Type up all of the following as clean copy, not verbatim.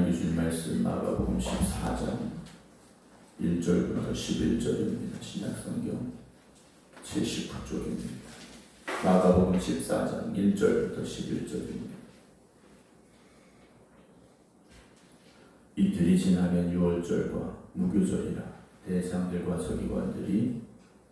하나님이 주신 말씀 마가복음 14장 1절부터 11절입니다. 신약성경 79쪽입니다. 마가복음 14장 1절부터 11절입니다. 이틀이 지나면 유월절과 무교절이라 대장들과 서기관들이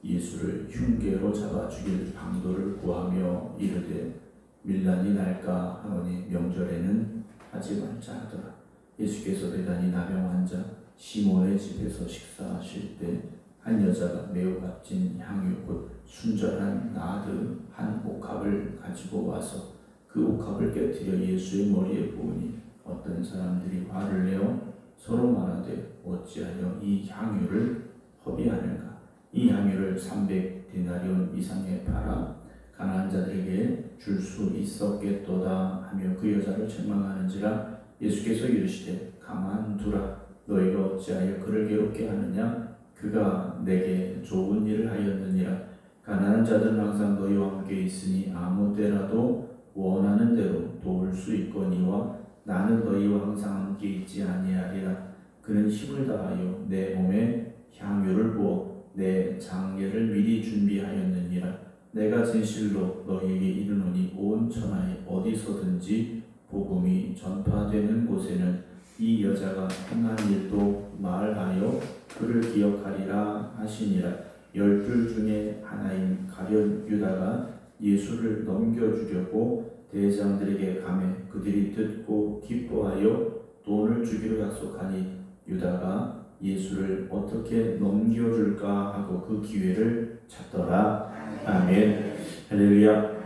예수를 흉계로 잡아 죽일 방도를 구하며 이르되 밀란이 날까 하노니 명절에는 하지 말자 하더라. 예수께서 대단히 나병 환자 시몬의 집에서 식사하실 때 한 여자가 매우 값진 향유 곧 순전한 나드 한 옥합을 가지고 와서 그 옥합을 깨뜨려 예수의 머리에 부으니 어떤 사람들이 화를 내어 서로 말하되 어찌하여 이 향유를 허비하는가. 이 향유를 300데나리온 이상에 팔아 가난한 자들에게 줄 수 있었겠도다 하며 그 여자를 책망하는지라. 예수께서 이르시되 가만두라. 너희가 어찌하여 그를 괴롭게 하느냐. 그가 내게 좋은 일을 하였느니라. 가난한 자들은 항상 너희와 함께 있으니 아무 때라도 원하는 대로 도울 수 있거니와 나는 너희와 항상 함께 있지 아니하리라. 그는 힘을 다하여 내 몸에 향유를 부어 내 장례를 미리 준비하였느니라. 내가 진실로 너희에게 이르노니 온 천하에 어디서든지 복음이 전파되는 곳에는 이 여자가 행한 일도 말하여 그를 기억하리라 하시니라. 12 중에 하나인 가룟 유다가 예수를 넘겨주려고 대장들에게 가매 그들이 듣고 기뻐하여 돈을 주기로 약속하니 유다가 예수를 어떻게 넘겨줄까 하고 그 기회를 찾더라. 아멘. 할렐루야.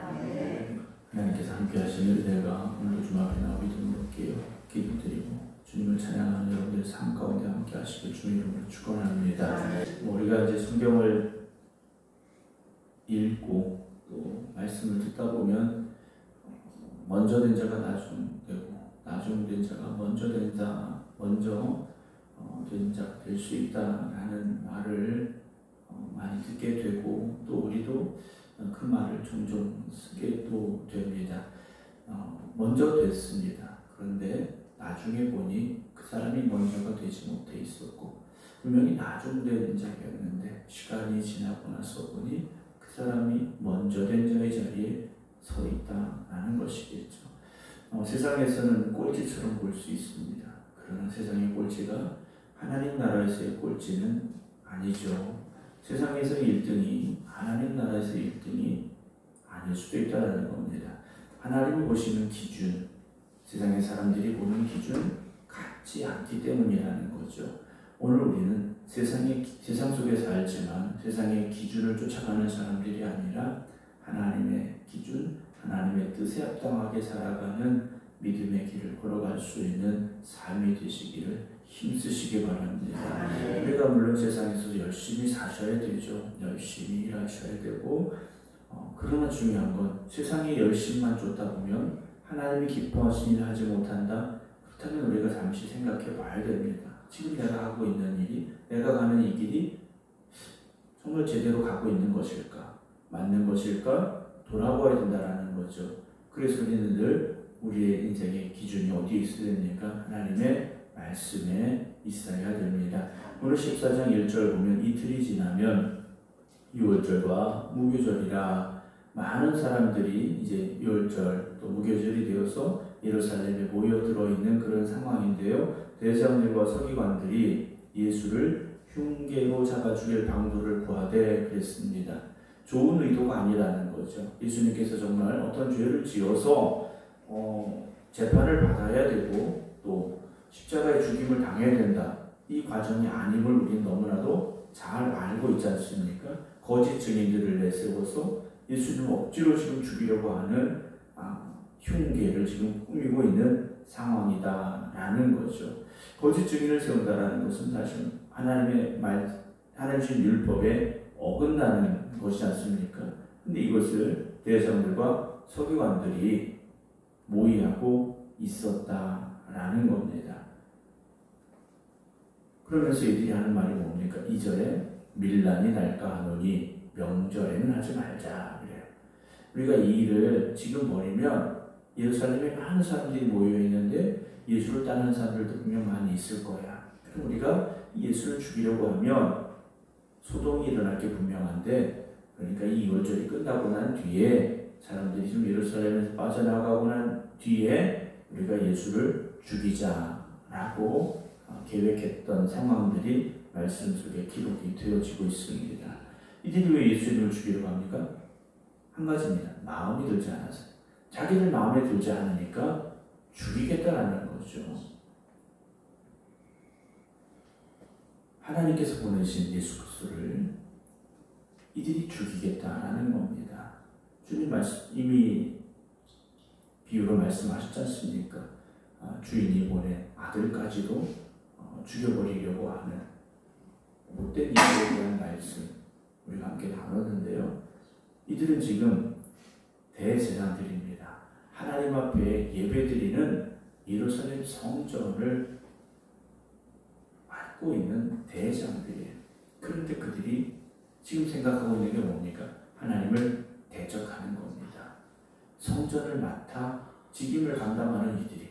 하나님께서 함께 하시는 은혜가 오늘도 주님 앞에 나오기 드릴게요. 기도드리고 주님을 찬양하는 여러분들 삶 가운데 함께 하시길 주님 이름으로 축원합니다. 우리가 이제 성경을 읽고 또 말씀을 듣다 보면 먼저 된 자가 나중되고 나중 된 자가 먼저 된다, 먼저 된 자 될 수 있다라는 말을 많이 듣게 되고 또 우리도 그 말을 종종 쓰게 또 됩니다. 먼저 됐습니다. 그런데 나중에 보니 그 사람이 먼저가 되지 못해 있었고 분명히 나중된 자였는데 시간이 지나고 나서 보니 그 사람이 먼저 된 자의 자리에 서 있다라는 것이겠죠. 세상에서는 꼴찌처럼 볼 수 있습니다. 그러나 세상의 꼴찌가 하나님 나라에서의 꼴찌는 아니죠. 세상에서 1등이 하나님 나라에서 1등이 아닐 수도 있다는 겁니다. 하나님이 보시는 기준, 세상의 사람들이 보는 기준 같지 않기 때문이라는 거죠. 오늘 우리는 세상 속에 살지만 세상의 기준을 쫓아가는 사람들이 아니라 하나님의 기준, 하나님의 뜻에 합당하게 살아가는 믿음의 길을 걸어갈 수 있는 삶이 되시기를 힘쓰시기 바랍니다. 우리가 물론 세상에서 열심히 사셔야 되죠. 열심히 일하셔야 되고 그러나 중요한 건 세상의 열심만 쫓다 보면 하나님이 기뻐하시는 일을 하지 못한다? 그렇다면 우리가 잠시 생각해 봐야 됩니다. 지금 내가 하고 있는 일이, 내가 가는 이 길이 정말 제대로 가고 있는 것일까? 맞는 것일까? 돌아봐야 된다는 거죠. 그래서 우리는 늘 우리의 인생의 기준이 어디에 있어야 됩니까? 하나님의 말씀에 있어야 됩니다. 오늘 14장 1절 보면 이틀이 지나면 유월절과 무교절이라 많은 사람들이 이제 유월절 또 무교절이 되어서 예루살렘에 모여들어 있는 그런 상황인데요. 대장들과 서기관들이 예수를 흉계로 잡아 죽일 방도를 구하되 그랬습니다. 좋은 의도가 아니라는 거죠. 예수님께서 정말 어떤 죄를 지어서 재판을 받아야 되고 또 십자가의 죽임을 당해야 된다. 이 과정이 아님을 우리는 너무나도 잘 알고 있지 않습니까? 거짓 증인들을 내세워서 예수님을 억지로 지금 죽이려고 하는 흉계를 지금 꾸미고 있는 상황이다라는 거죠. 거짓 증인을 세운다라는 것은 사실 하나님 주신 율법에 어긋나는 것이지 않습니까? 근데 이것을 대장들과 서기관들이 모의하고 있었다라는 겁니다. 그러면서 이들이 하는 말이 뭡니까? 2절에 밀란이 날까 하노니 명절에는 하지 말자 그래요. 우리가 이 일을 지금 버리면 예루살렘에 많은 사람들이 모여 있는데 예수를 따르는 사람들도 분명 많이 있을 거야. 그럼 우리가 예수를 죽이려고 하면 소동이 일어날 게 분명한데, 그러니까 이 2월절이 끝나고 난 뒤에 사람들이 좀 예루살렘에서 빠져나가고 난 뒤에 우리가 예수를 죽이자라고 계획했던 상황들이 말씀 속에 기록이 되어지고 있습니다. 이들이 왜 예수님을 죽이려고 합니까? 한 가지입니다. 마음이 들지 않아서. 자기들 마음에 들지 않으니까 죽이겠다라는 거죠. 하나님께서 보내신 예수 그리스도를 이들이 죽이겠다라는 겁니다. 주님 이미 비유로 말씀하셨지 않습니까? 주인이 보낸 아들까지도 죽여버리려고 하는 못된 이들에 대한 말씀 우리가 함께 나눴는데요. 이들은 지금 대제사장들입니다. 하나님 앞에 예배드리는 예루살렘 성전을 맡고 있는 대제사장들이에요. 그런데 그들이 지금 생각하고 있는 게 뭡니까? 하나님을 대적하는 겁니다. 성전을 맡아 직임을 감당하는 이들이,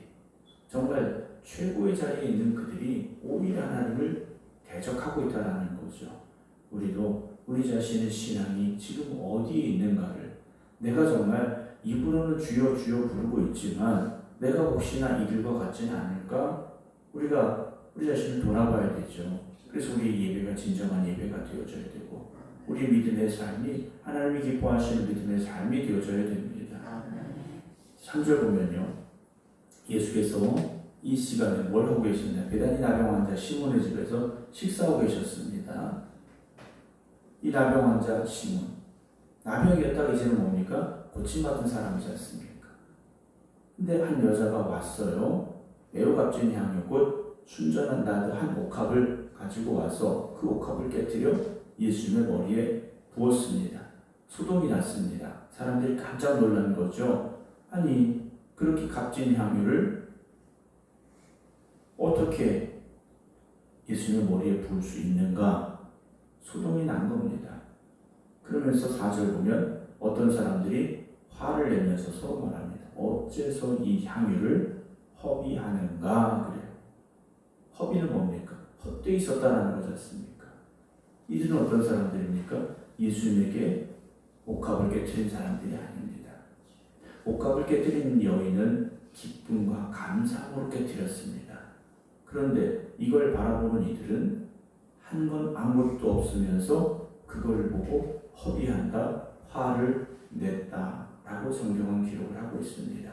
정말 최고의 자리에 있는 그들이 오히려 하나님을 대적하고 있다는 거죠. 우리도 우리 자신의 신앙이 지금 어디에 있는가를, 내가 정말 입으로는 주여 주여 부르고 있지만 내가 혹시나 이들과 같지는 않을까? 우리가 우리 자신을 돌아봐야 되죠. 그래서 우리 예배가 진정한 예배가 되어져야 되고, 우리 믿음의 삶이 하나님이 기뻐하시는 믿음의 삶이 되어져야 됩니다. 3절 보면요, 예수께서 이 시간에 뭘 하고 계셨냐? 베다니 나병 환자 시몬의 집에서 식사하고 계셨습니다. 이 나병 환자 시몬, 나병이었다가 이제는 뭡니까? 고침받은 사람이지 않습니까? 근데 한 여자가 왔어요. 매우 값진 향유 곧 순전한 나드 한 옥합을 가지고 와서 그 옥합을 깨뜨려 예수님의 머리에 부었습니다. 소동이 났습니다. 사람들이 깜짝 놀란 거죠. 아니, 그렇게 값진 향유를 어떻게 예수님의 머리에 부을 수 있는가? 소동이 난 겁니다. 그러면서 4절 보면 어떤 사람들이 화를 내면서 서로 말합니다. 어째서 이 향유를 허비하는가? 그래요. 허비는 뭡니까? 헛되이 있었다는 거지 않습니까? 이들은 어떤 사람들입니까? 예수님에게 옥합을 깨뜨린 사람들이 아닙니다. 옥합을 깨뜨린 여인은 기쁨과 감사함으로 깨뜨렸습니다. 그런데 이걸 바라보는 이들은 한 건 아무것도 없으면서 그걸 보고 허비한다, 화를 냈다라고 성경은 기록을 하고 있습니다.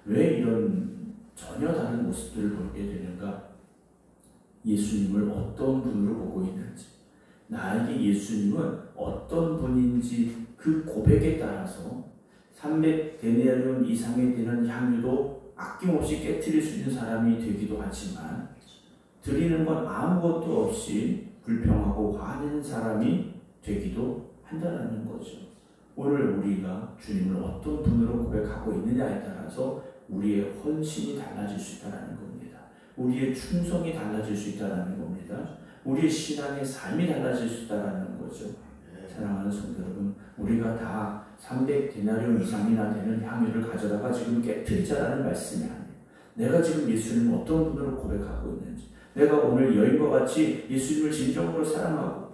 왜 이런 전혀 다른 모습들을 보게 되는가? 예수님을 어떤 분으로 보고 있는지, 나에게 예수님은 어떤 분인지 그 고백에 따라서 300데나리온 이상이 되는 향유도 아낌없이 깨트릴 수 있는 사람이 되기도 하지만, 드리는 건 아무것도 없이 불평하고 화내는 사람이 되기도 한다는 거죠. 오늘 우리가 주님을 어떤 분으로 고백하고 있느냐에 따라서 우리의 헌신이 달라질 수 있다는 겁니다. 우리의 충성이 달라질 수 있다는 겁니다. 우리의 신앙의 삶이 달라질 수 있다는 거죠. 사랑하는 성도 여러분, 우리가 다 300데나리온 이상이나 되는 향유를 가져다가 지금 깨뜨리자라는 말씀이 아니에요. 내가 지금 예수님을 어떤 분으로 고백하고 있는지, 내가 오늘 여인과 같이 예수님을 진정으로 사랑하고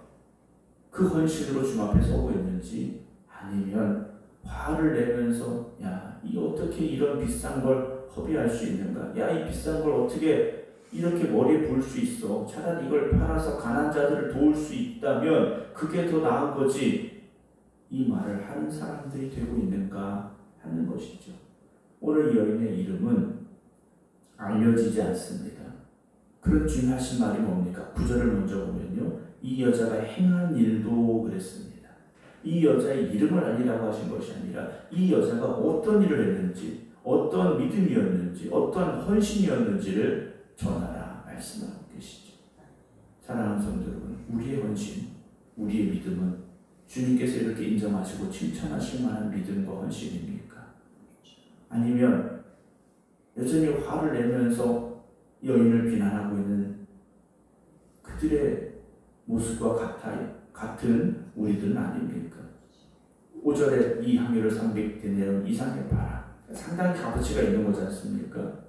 그 헌신으로 주님 앞에 서고 있는지, 아니면 화를 내면서 야, 이 어떻게 이런 비싼 걸 허비할 수 있는가? 야, 이 비싼 걸 어떻게 이렇게 머리에 부을 수 있어? 차라리 이걸 팔아서 가난한 자들을 도울 수 있다면 그게 더 나은 거지. 이 말을 하는 사람들이 되고 있는가 하는 것이죠. 오늘 이 여인의 이름은 알려지지 않습니다. 그런 주님 하신 말이 뭡니까? 9절을 먼저 보면요, 이 여자가 행한 일도 그랬습니다. 이 여자의 이름을 알리라고 하신 것이 아니라 이 여자가 어떤 일을 했는지, 어떤 믿음이었는지, 어떤 헌신이었는지를 전하라 말씀하고 계시죠. 사랑하는 성도 여러분, 우리의 헌신, 우리의 믿음은 주님께서 이렇게 인정하시고 칭찬하실 만한 믿음과 헌신입니까? 아니면 여전히 화를 내면서 여인을 비난하고 있는 그들의 모습과 같은 우리들은 아닙니까? 5절에 이 향유를 300데나리온 이상에 팔아, 상당히 값어치가 있는 거지 않습니까?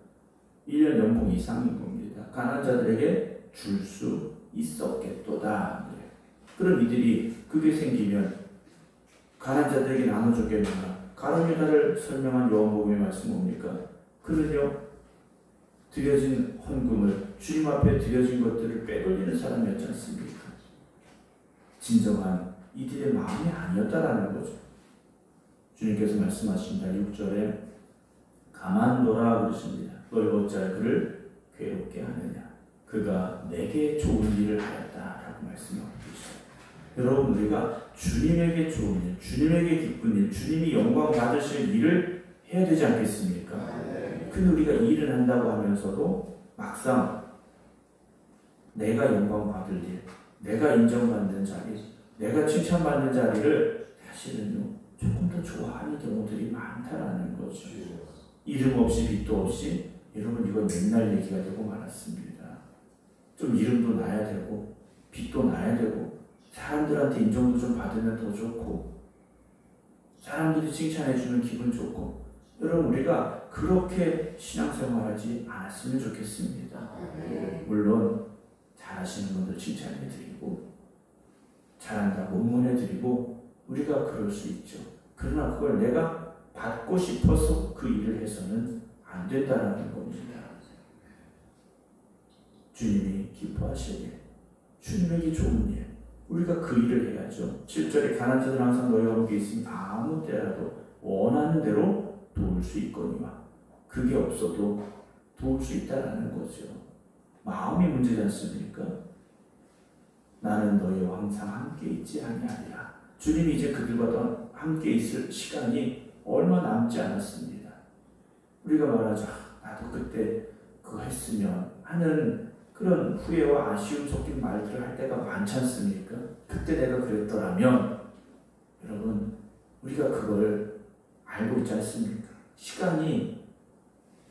1년 연봉 이상인 겁니다. 가난한 자들에게 줄 수 있었겠도다. 그럼 이들이 그게 생기면 가난한 자들에게 나눠주겠느냐. 가룟 유다를 설명한 요한복음의 말씀 뭡니까? 그는요 드려진 헌금을 주님 앞에 드려진 것들을 빼돌리는 사람이었지 않습니까? 진정한 이들의 마음이 아니었다라는 거죠. 주님께서 말씀하십니다. 6절에 가만둬라 그러십니다. 너희 어찌하여 그를 괴롭게 하느냐. 그가 내게 좋은 일을 하였다라고 말씀하고 계시죠. 여러분 우리가 주님에게 좋은 일, 주님에게 기쁜 일, 주님이 영광 받으실 일을 해야 되지 않겠습니까? 근데 우리가 일을 한다고 하면서도 막상 내가 영광 받을 일, 내가 인정받는 자리, 내가 칭찬받는 자리를 사실은요 조금 더 좋아하는 경우들이 많다라는 거죠. 이름 없이 빛도 없이 여러분 이건 맨날 얘기가 되고 말았습니다. 좀 이름도 나야 되고 빛도 나야 되고 사람들한테 인정도 좀 받으면 더 좋고 사람들이 칭찬해주면 기분 좋고 여러분 우리가 그렇게 신앙생활하지 않았으면 좋겠습니다. 물론 잘하시는 분들 칭찬해드리고 잘한다고 응원해드리고 우리가 그럴 수 있죠. 그러나 그걸 내가 받고 싶어서 그 일을 해서는 안 된다는 겁니다. 주님이 기뻐하시길 주님에게 좋은 일 우리가 그 일을 해야죠. 7절에 가난한 자들은 항상 너희와 함께 있으니 아무 때라도 원하는 대로 도울 수 있거니와 그게 없어도 도울 수 있다는 거죠. 마음이 문제지 않습니까? 나는 너희와 항상 함께 있지 아니하리라. 주님이 이제 그들과 함께 있을 시간이 얼마 남지 않았습니다. 우리가 말하자 나도 그때 그거 했으면 하는 그런 후회와 아쉬움 섞인 말들을 할 때가 많지 않습니까? 그때 내가 그랬더라면 여러분 우리가 그걸 알고 있지 않습니까? 시간이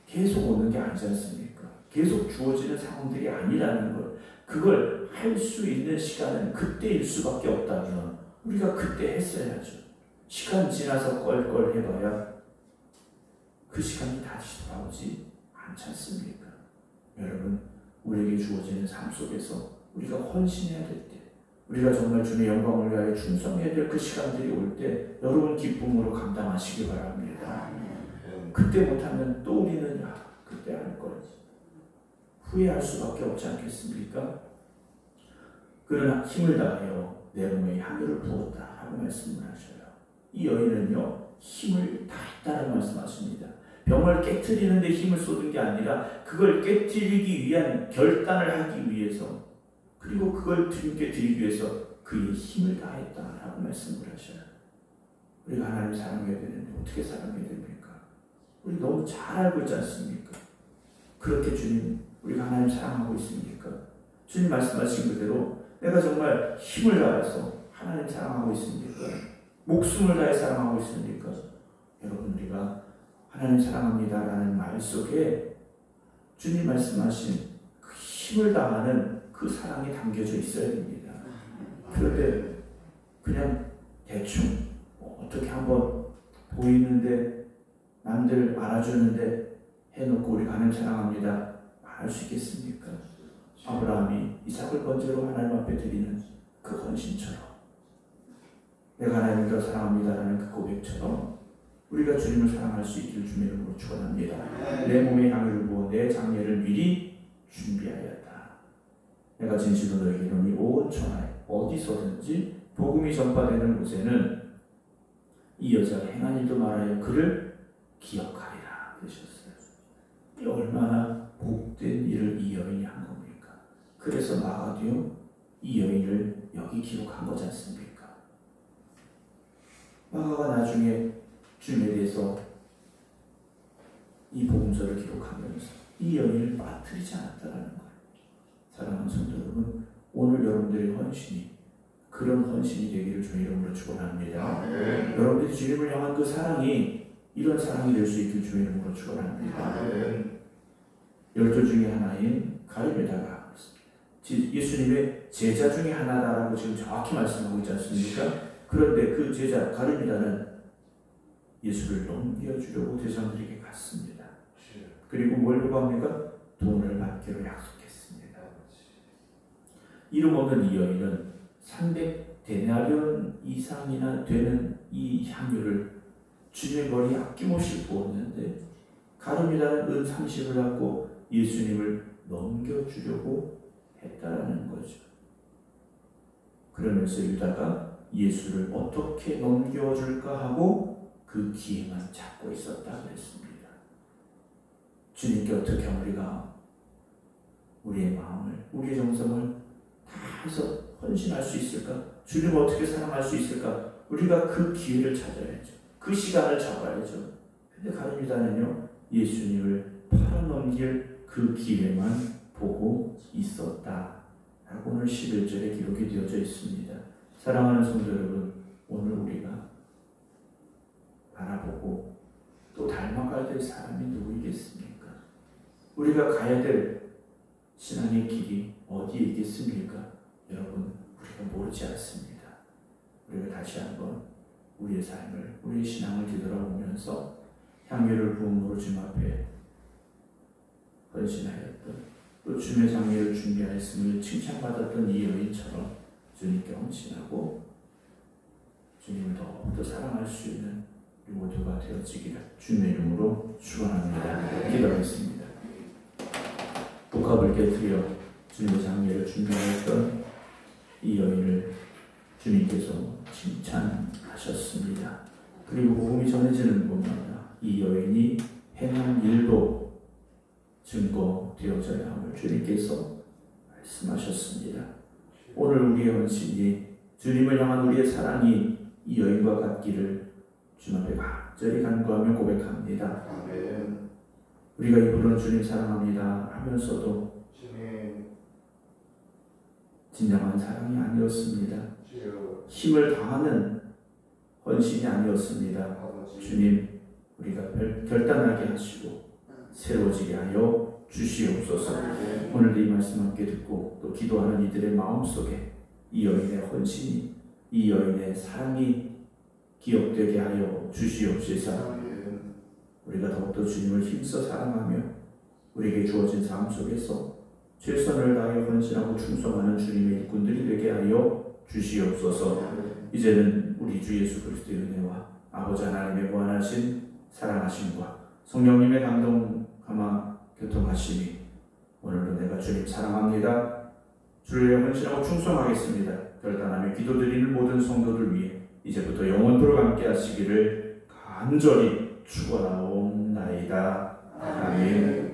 계속 오는 게 아니지 않습니까? 계속 주어지는 상황들이 아니라는 걸 그걸 할 수 있는 시간은 그때일 수밖에 없다면 우리가 그때 했어야죠. 시간 지나서 껄껄 해봐야 그 시간이 다시 돌아오지 않지 않습니까? 여러분 우리에게 주어지는 삶 속에서 우리가 헌신해야 될 때 우리가 정말 주님의 영광을 위하여 충성해야 될 그 시간들이 올 때 여러분 기쁨으로 감당하시기 바랍니다. 그때 못하면 또 우리는 그때 할 걸 후회할 수밖에 없지 않겠습니까? 그러나 힘을 다하여 내 몸에 향유를 부었다 하고 말씀을 하셔요. 이 여인은요 힘을 다했다라고 말씀하십니다. 병을 깨트리는데 힘을 쏟은 게 아니라 그걸 깨트리기 위한 결단을 하기 위해서 그리고 그걸 주님께 드리기 위해서 그의 힘을 다했다라고 말씀을 하셔요. 우리가 하나님 사랑해야 되는데 어떻게 사랑해야 됩니까? 우리 너무 잘 알고 있지 않습니까? 그렇게 주님 우리가 하나님 사랑하고 있습니까? 주님 말씀하신 그대로 내가 정말 힘을 다해서 하나님 사랑하고 있습니까? 목숨을 다해 사랑하고 있습니까? 여러분 우리가 하나님 사랑합니다라는 말 속에 주님 말씀하신 그 힘을 다하는 그 사랑이 담겨져 있어야 됩니다. 그런데 그냥 대충 어떻게 한번 보이는데 남들 알아주는데 해놓고 우리가 하나님 사랑합니다 말할 수 있겠습니까? 아브라함이 이삭을 번제로 하나님 앞에 드리는 그 헌신처럼 내가 하나님을 더 사랑합니다라는 그 고백처럼 우리가 주님을 사랑할 수 있기를 주님의 이름으로 축원합니다. 내 몸에 향유를 부어 내 장례를 미리 준비하였다. 내가 진실로 너에게 이르노니 온 천하에 어디서든지 복음이 전파되는 곳에는 이 여자가 행한 일도 말하여 그를 기억하리라 그러셨어요. 이 얼마나 복된 일을 이 여인이 한 겁니까? 그래서 마가도요 이 여인을 여기 기록한 거지 않습니까? 마가가 나중에 주님에 대해서 이 복음서를 기록하면서 이 여인을 빠뜨리지 않았다라는 거예요. 사랑하는 성도 여러분, 오늘 여러분들의 헌신이 그런 헌신이 되기를 주의 이름으로 축원합니다. 여러분들이 주님을 향한 그 사랑이 이런 사랑이 될 수 있기를 주의 이름으로 축원합니다. 12 중에 하나인 가룟유다가 예수님의 제자 중에 하나다라고 지금 정확히 말씀하고 있지 않습니까? 그런데 그 제자 가룟유다는 예수를 넘겨주려고 대장들에게 갔습니다. 그리고 뭘 요구합니까? 하기로 약속했습니다. 이름 없는 이 여인은 300데나리온 이상이나 되는 이 향유를 주님의 머리에 아낌없이 부었는데 가룟유다는 은 30을 갖고 예수님을 넘겨주려고 했다라는 거죠. 그러면서 유다가 예수를 어떻게 넘겨줄까 하고 그 기회만 잡고 있었다 그랬습니다. 주님께 어떻게 우리가 우리의 마음을, 우리의 정성을 다해서 헌신할 수 있을까? 주님을 어떻게 사랑할 수 있을까? 우리가 그 기회를 찾아야죠. 그 시간을 잡아야죠. 근데 가룟유다는요, 예수님을 팔아넘길 그 기회만 보고 있었다 라고 오늘 11절에 기록이 되어져 있습니다. 사랑하는 성도 여러분, 오늘 우리가 바라보고 또 닮아가야 될 사람이 누구이겠습니까? 우리가 가야 될 신앙의 길이 어디에 있겠습니까? 여러분, 우리가 모르지 않습니다. 우리가 다시 한번 우리의 삶을, 우리의 신앙을 뒤돌아보면서 향유를 부음으로 주님 앞에 헌신하였던, 또 주님의 장례를 준비하였음을 칭찬받았던 이 여인처럼 주님께 헌신하고 주님을 더욱더 사랑할 수 있는 우리 모두가 되어지기를 주님의 이름으로 축원합니다. 기도하겠습니다. 복합을 깨뜨려 주님의 장례를 준비하였던 이 여인을 주님께서 칭찬하셨습니다. 그리고 복음이 전해지는 곳마다 이 여인이 행한 일도 증거되어져야 함을 주님께서 말씀하셨습니다. 오늘 우리의 헌신이, 주님을 향한 우리의 사랑이 이 여인과 같기를 주님 앞에 간절히 간구하며 고백합니다. 아멘. 우리가 입으로는 주님 사랑합니다 하면서도 진정한 사랑이 아니었습니다. 힘을 다하는 헌신이 아니었습니다. 주님, 우리가 결단하게 하시고 새로워지게 하여 주시옵소서. 오늘도 이 말씀 함께 듣고 또 기도하는 이들의 마음속에 이 여인의 헌신이, 이 여인의 사랑이 기억되게 하여 주시옵소서. 우리가 더욱더 주님을 힘써 사랑하며 우리에게 주어진 삶 속에서 최선을 다하여 헌신하고 충성하는 주님의 일꾼들이 되게 하여 주시옵소서. 이제는 우리 주 예수 그리스도의 은혜와 아버지 하나님의 무한하신 사랑하심과 성령님의 감동하마 교통하심이 오늘도 내가 주님 사랑합니다, 주를 위해 헌신하고 충성하겠습니다 결단하며 기도드리는 모든 성도들 위해 이제부터 영원토록 함께 하시기를 간절히 축원하옵나이다. 아멘.